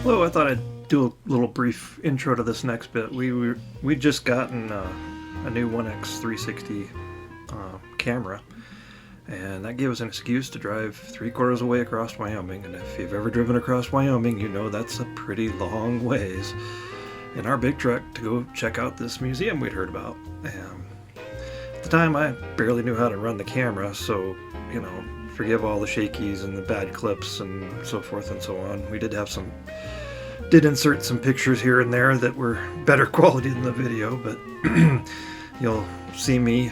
Hello, I thought I'd do a little brief intro to this next bit. We'd just gotten a new 1X360 camera, and that gave us an excuse to drive 3/4 of the way across Wyoming. And if you've ever driven across Wyoming, you know that's a pretty long ways in our big truck to go check out this museum we'd heard about. And at the time, I barely knew how to run the camera, so you know, forgive all the shakies and the bad clips and so forth and so on. We did insert some pictures here and there that were better quality than the video, but you'll see me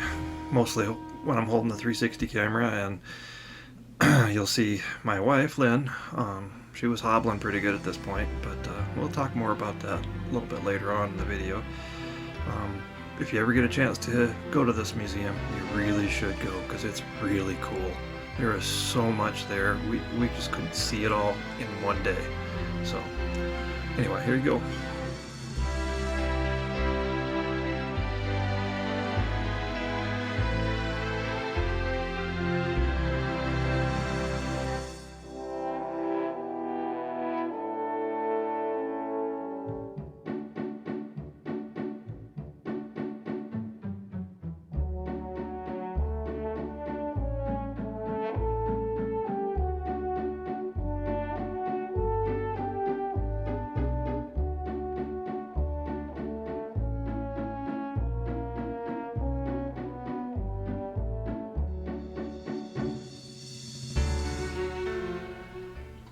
mostly when I'm holding the 360 camera, and you'll see my wife, Lynn. She was hobbling pretty good at this point, but we'll talk more about that a little bit later on in the video. If you ever get a chance to go to this museum, you really should go, because it's really cool. There is so much there. We just couldn't see it all in one day. So anyway, here you go.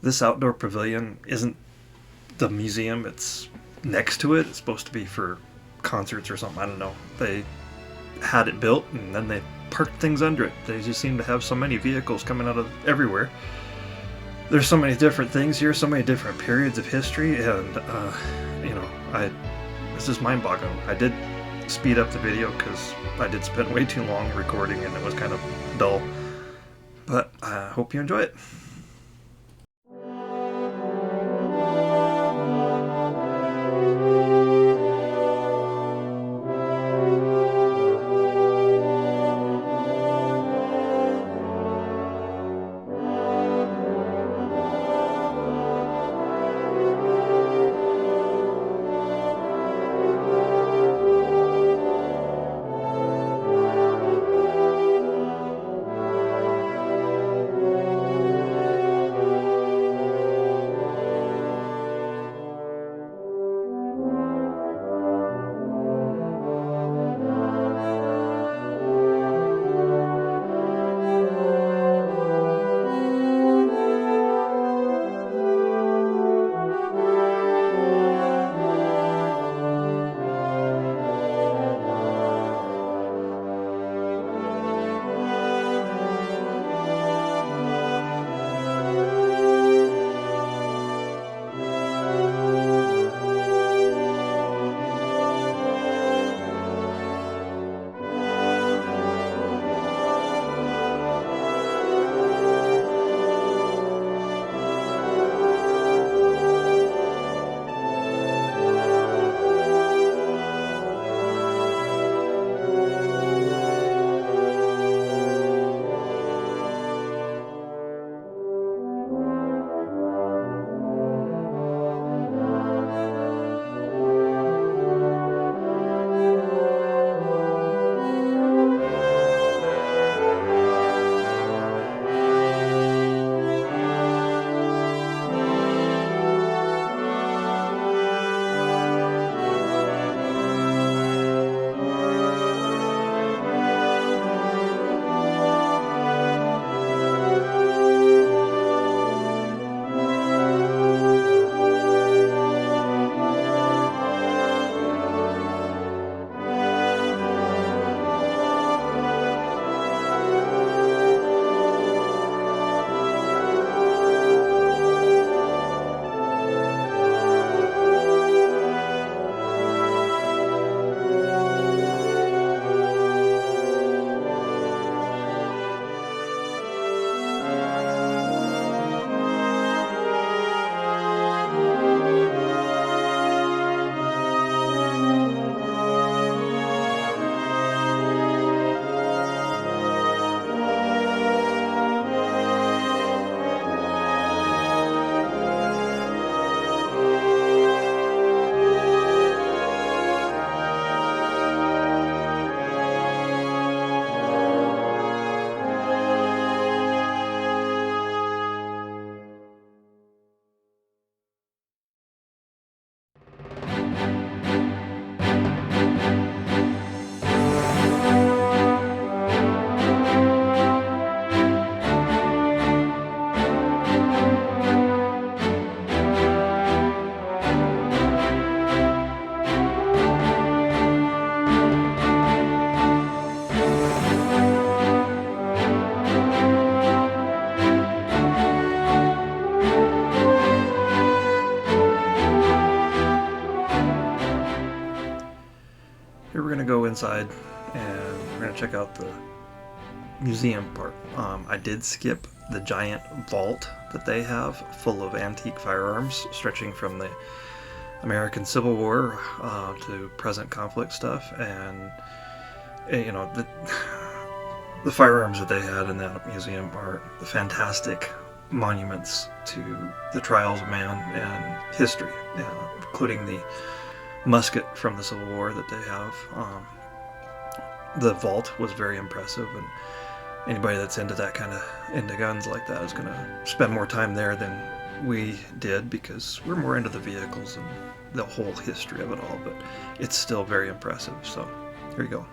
This outdoor pavilion isn't the museum, it's next to it. It's supposed to be for concerts or something, I don't know. They had it built and then they parked things under it. They just seem to have so many vehicles coming out of everywhere. There's so many different things here, so many different periods of history, and you know, this is mind-boggling. I did speed up the video because I did spend way too long recording and it was kind of dull. But I hope you enjoy it. inside and we're going to check out the museum part. I did skip the giant vault that they have full of antique firearms stretching from the American Civil War to present conflict stuff, and you know, the firearms that they had in that museum are fantastic monuments to the trials of man and history, including the musket from the Civil War that they have. The vault was very impressive, and anybody that's into guns like that is going to spend more time there than we did, because we're more into the vehicles and the whole history of it all, but it's still very impressive. So here you go.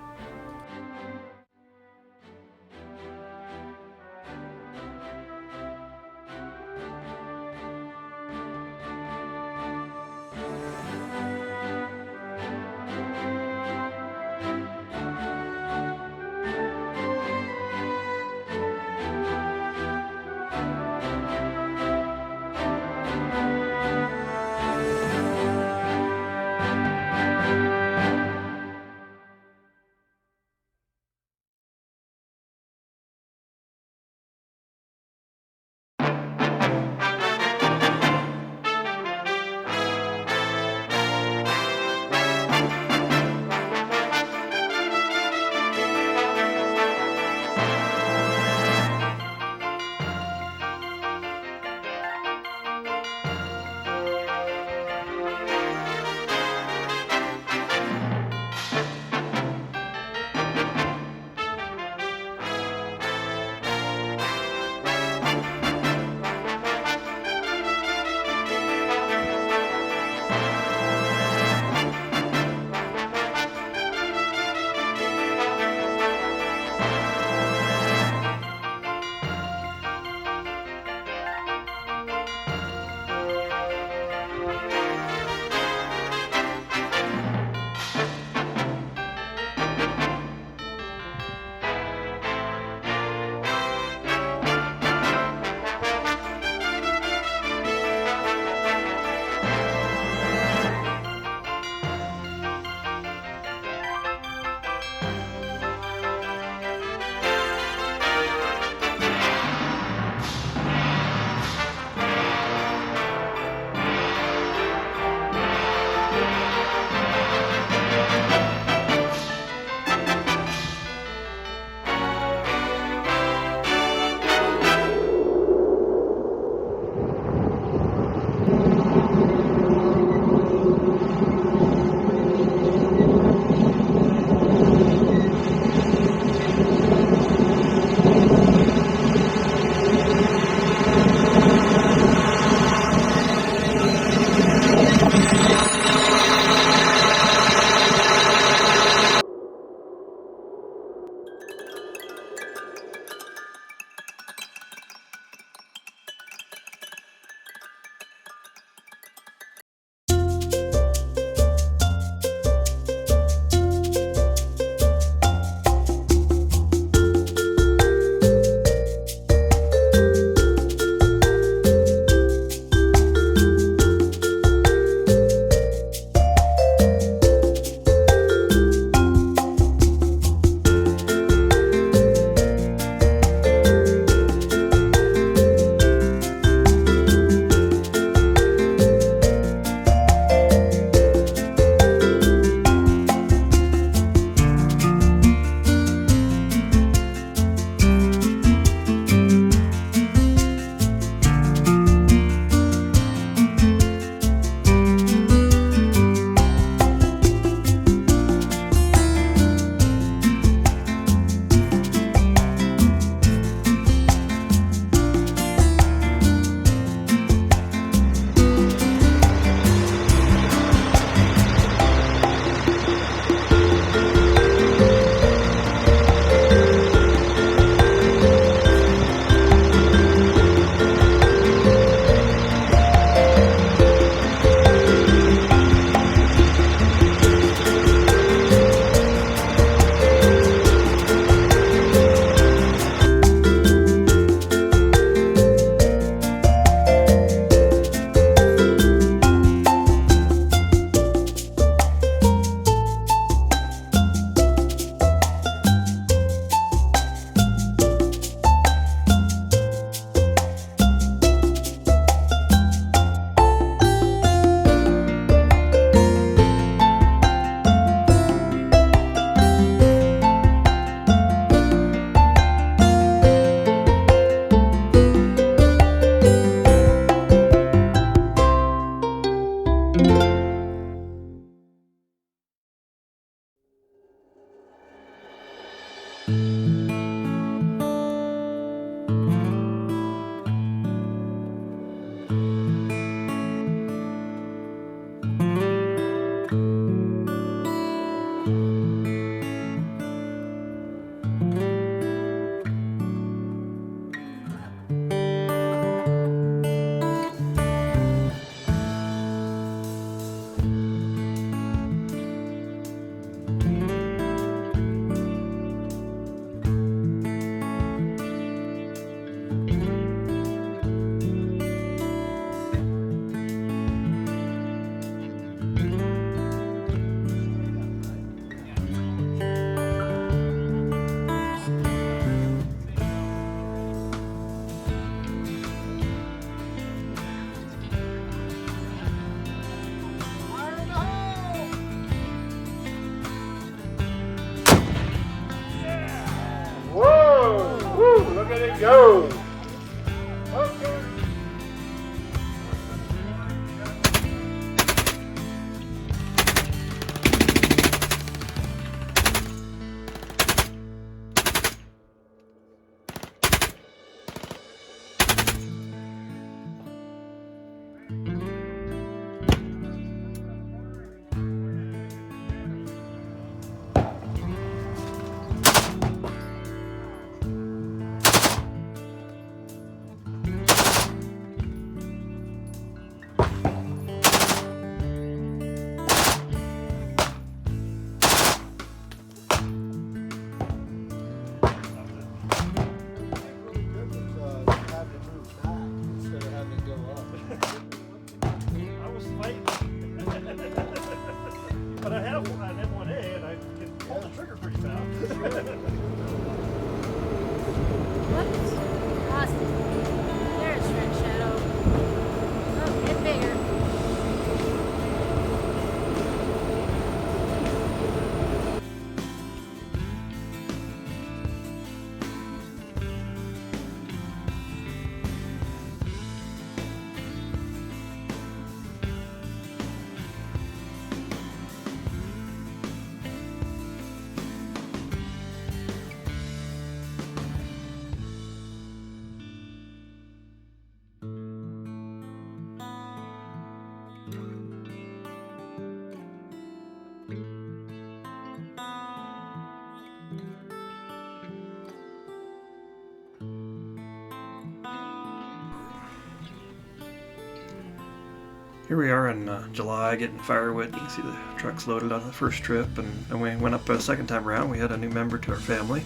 Here we are in July getting firewood. You can see the trucks loaded on the first trip, and we went up a second time around. We had a new member to our family.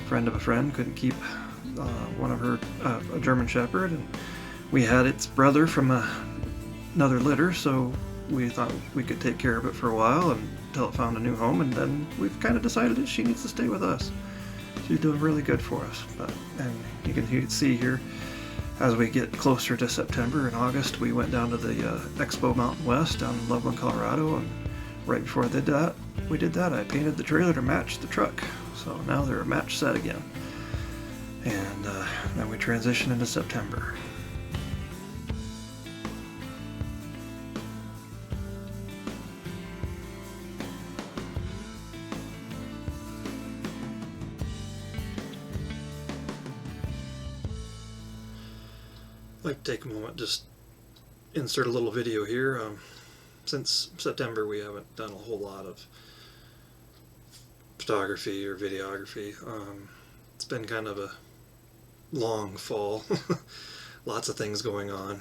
Friend of a friend couldn't keep one of her, a German Shepherd, and we had its brother from another litter, so we thought we could take care of it for a while until it found a new home, and then we've kind of decided that she needs to stay with us. She's doing really good for us, and you can see here, as we get closer to September and August, we went down to the Expo Mountain West down in Loveland, Colorado, and right before we did that, I painted the trailer to match the truck. So now they're a match set again. And then we transition into September. I'd like to take a moment, just insert a little video here. Since September we haven't done a whole lot of photography or videography. It's been kind of a long fall. Lots of things going on.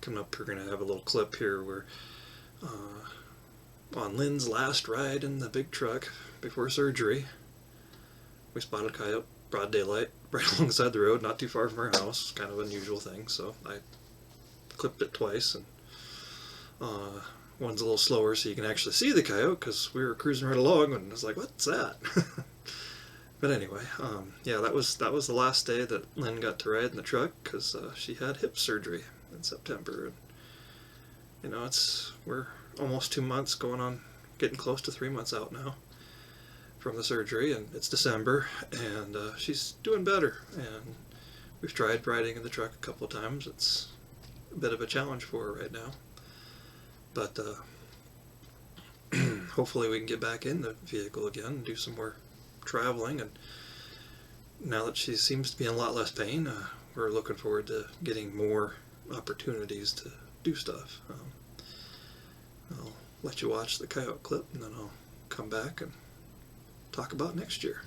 Coming up, we're going to have a little clip here where on Lynn's last ride in the big truck before surgery, we spotted a coyote, broad daylight, right alongside the road, not too far from our house. Kind of an unusual thing, so I clipped it twice, and one's a little slower so you can actually see the coyote, because we were cruising right along and I was like, what's that? But anyway, yeah, that was the last day that Lynn got to ride in the truck, because she had hip surgery in September, and you know, we're almost 2 months, going on getting close to 3 months out now from the surgery, and it's December, and she's doing better, and we've tried riding in the truck a couple of times. It's a bit of a challenge for her right now, but hopefully we can get back in the vehicle again and do some more traveling. And now that she seems to be in a lot less pain, we're looking forward to getting more opportunities to do stuff. I'll let you watch the coyote clip, and then I'll come back and talk about next year.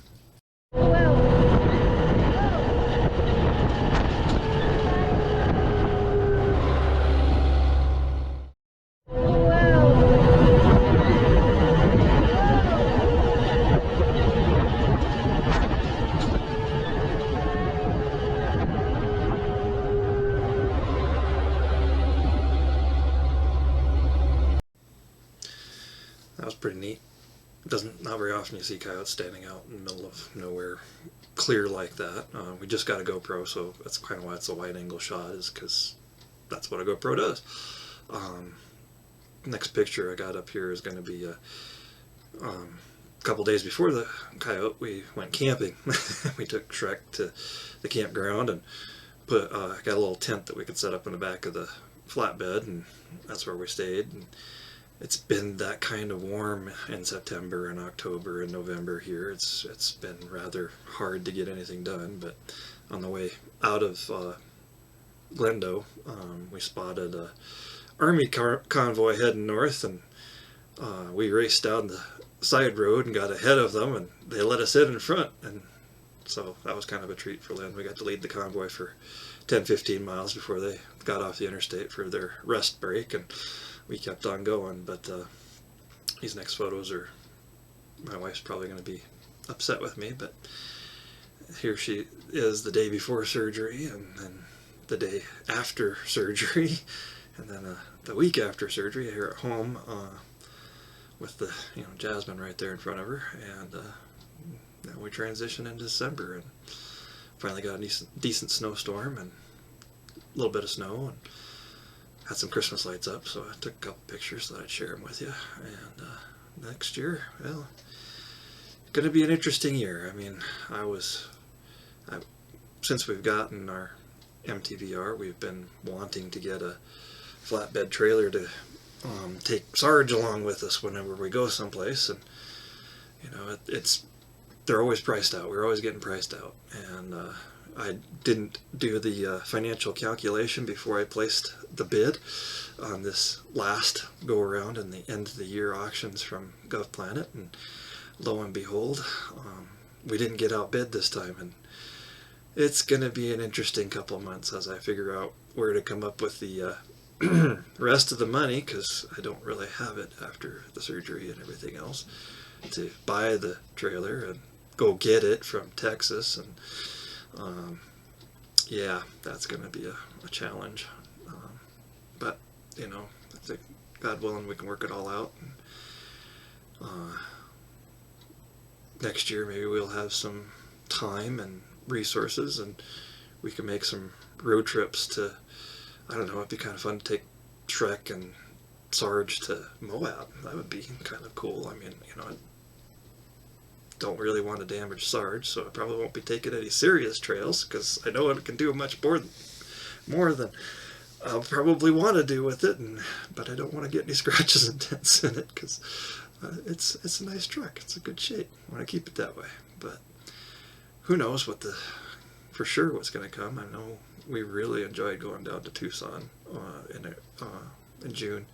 That was pretty neat. Not very often you see coyotes standing out in the middle of nowhere, clear like that. We just got a GoPro, so that's kind of why it's a wide angle shot, is because that's what a GoPro does. Next picture I got up here is going to be a couple days before the coyote. We went camping. We took Shrek to the campground and got a little tent that we could set up in the back of the flatbed, and that's where we stayed. And it's been that kind of warm in September and October and November here. It's been rather hard to get anything done, but on the way out of Glendo, we spotted a army convoy heading north, and we raced down the side road and got ahead of them, and they let us in front, and so that was kind of a treat for Lynn. We got to lead the convoy for 10-15 miles before they got off the interstate for their rest break, and we kept on going. But these next photos are, my wife's probably going to be upset with me, but here she is the day before surgery, and then the day after surgery, and then the week after surgery here at home, with the Jasmine right there in front of her. And now we transition into December, and finally got a decent snowstorm and a little bit of snow, and had some Christmas lights up, so I took a couple pictures so that I'd share them with you. And next year, well, it's going to be an interesting year. I mean, since we've gotten our MTVR, we've been wanting to get a flatbed trailer to take Sarge along with us whenever we go someplace, and they're always priced out. We're always getting priced out, and I didn't do the financial calculation before I placed the bid on this last go around in the end of the year auctions from GovPlanet, and lo and behold, we didn't get outbid this time, and it's going to be an interesting couple of months as I figure out where to come up with the rest of the money, because I don't really have it after the surgery and everything else, to buy the trailer and go get it from Texas. And yeah, that's going to be a challenge. But, you know, I think God willing we can work it all out. And, next year maybe we'll have some time and resources, and we can make some road trips to, I don't know, it'd be kind of fun to take Shrek and Sarge to Moab. That would be kind of cool. I mean, you know, I don't really want to damage Sarge, so I probably won't be taking any serious trails, because I know it can do much more than I'll probably want to do with it, but I don't want to get any scratches and dents in it, because it's a nice truck. It's a good shape. I want to keep it that way. But who knows for sure what's going to come. I know we really enjoyed going down to Tucson in June.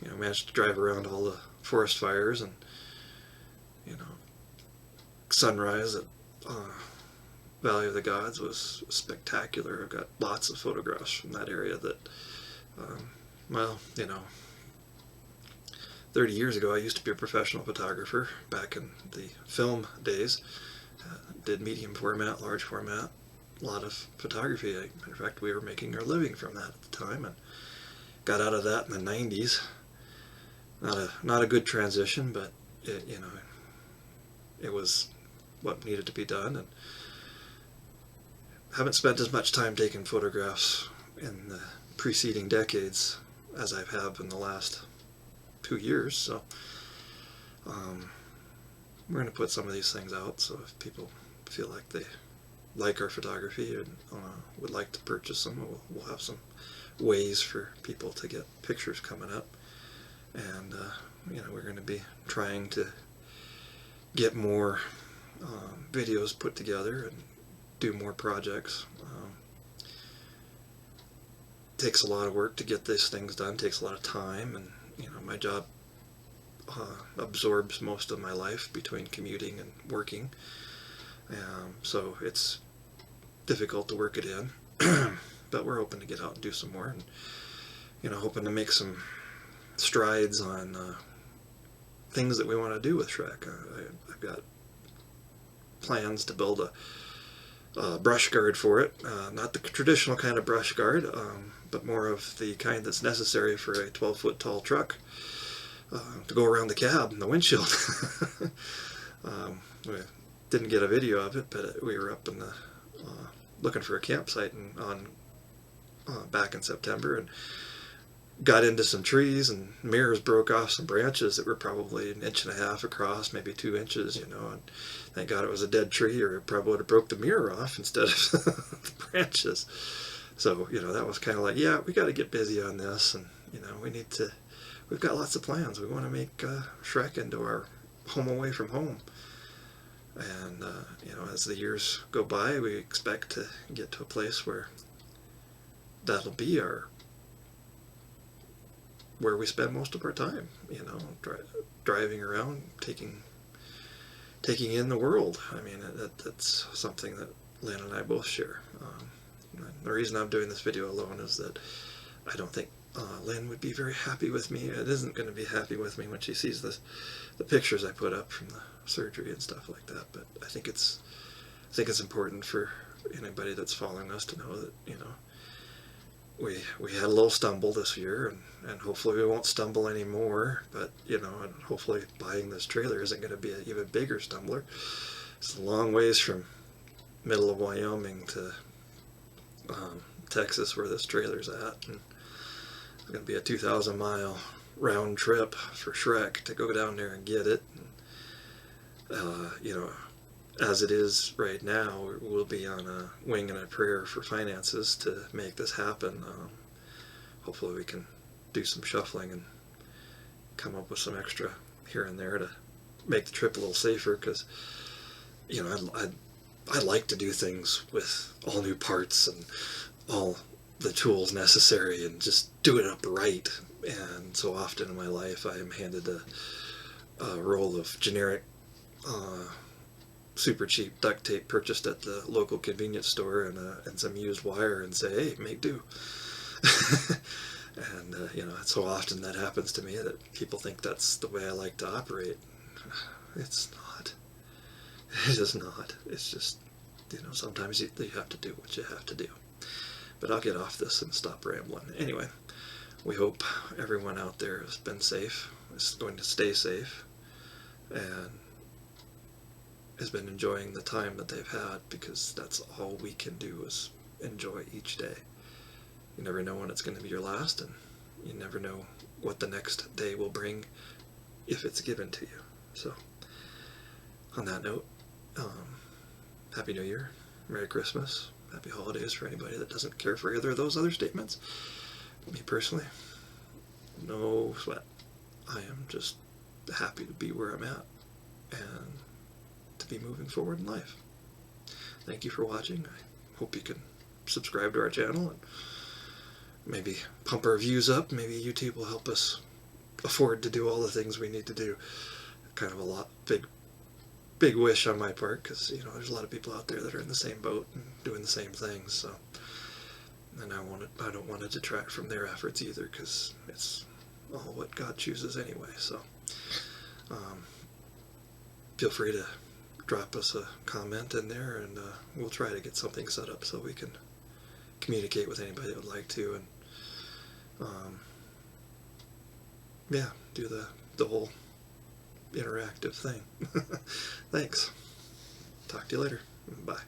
You know, managed to drive around all the forest fires, and you know, sunrise at Valley of the Gods was spectacular. I've got lots of photographs from that area that, well, you know, 30 years ago I used to be a professional photographer back in the film days. Did medium format, large format, a lot of photography. In fact, we were making our living from that at the time, and got out of that in the 90s. Not a good transition, but you know, it was what needed to be done, and haven't spent as much time taking photographs in the preceding decades as I've had in the last 2 years. So we're going to put some of these things out, so if people feel like they like our photography and would like to purchase them, we'll have some ways for people to get pictures coming up. And you know, we're going to be trying to get more videos put together and do more projects. Takes a lot of work to get these things done, takes a lot of time, and you know, my job absorbs most of my life between commuting and working, so it's difficult to work it in. But we're hoping to get out and do some more, and you know, hoping to make some strides on things that we want to do with Shrek. I've got plans to build a brush guard for it, not the traditional kind of brush guard, but more of the kind that's necessary for a 12-foot tall truck to go around the cab and the windshield. We didn't get a video of it, but we were up in the looking for a campsite back in September, and got into some trees, and mirrors broke off some branches that were probably 1.5 inches across, maybe 2 inches, you know, and thank God it was a dead tree, or it probably would have broke the mirror off instead of the branches. So, you know, that was kind of like, yeah, we got to get busy on this, and, you know, we've got lots of plans. We want to make Shrek into our home away from home. And, you know, as the years go by, we expect to get to a place where that'll be where we spend most of our time, you know, driving around, taking in the world. I mean, that's something that Lynn and I both share. The reason I'm doing this video alone is that I don't think Lynn would be very happy with me. It isn't going to be happy with me when she sees the pictures I put up from the surgery and stuff like that. But I think it's important for anybody that's following us to know that, you know, we had a little stumble this year, and hopefully we won't stumble anymore, but, you know, and hopefully buying this trailer isn't going to be an even bigger stumbler. It's a long ways from middle of Wyoming to Texas, where this trailer's at, and it's going to be a 2,000-mile round trip for Shrek to go down there and get it. And, you know, as it is right now, we'll be on a wing and a prayer for finances to make this happen. Hopefully we can do some shuffling and come up with some extra here and there to make the trip a little safer, because, you know, I'd like to do things with all new parts and all the tools necessary and just do it up right. And so often in my life I am handed a roll of generic super cheap duct tape purchased at the local convenience store, and some used wire, and say, hey, make do. You know, so often that happens to me that people think that's the way I like to operate. It's not. It is not. It's just, you know, sometimes you have to do what you have to do. But I'll get off this and stop rambling. Anyway, we hope everyone out there has been safe, is going to stay safe, and has been enjoying the time that they've had, because that's all we can do is enjoy each day. You never know when it's going to be your last, and you never know what the next day will bring if it's given to you. So, on that note, Happy New Year, Merry Christmas, Happy Holidays for anybody that doesn't care for either of those other statements. Me personally, no sweat. I am just happy to be where I'm at and to be moving forward in life. Thank you for watching. I hope you can subscribe to our channel and maybe pump our views up. Maybe YouTube will help us afford to do all the things we need to do. Kind of a big wish on my part, because, you know, there's a lot of people out there that are in the same boat and doing the same things. So, and I don't want to detract from their efforts either, because it's all what God chooses anyway. So, feel free to drop us a comment in there, and we'll try to get something set up so we can communicate with anybody that would like to, and yeah, do the whole interactive thing. Thanks. Talk to you later. Bye.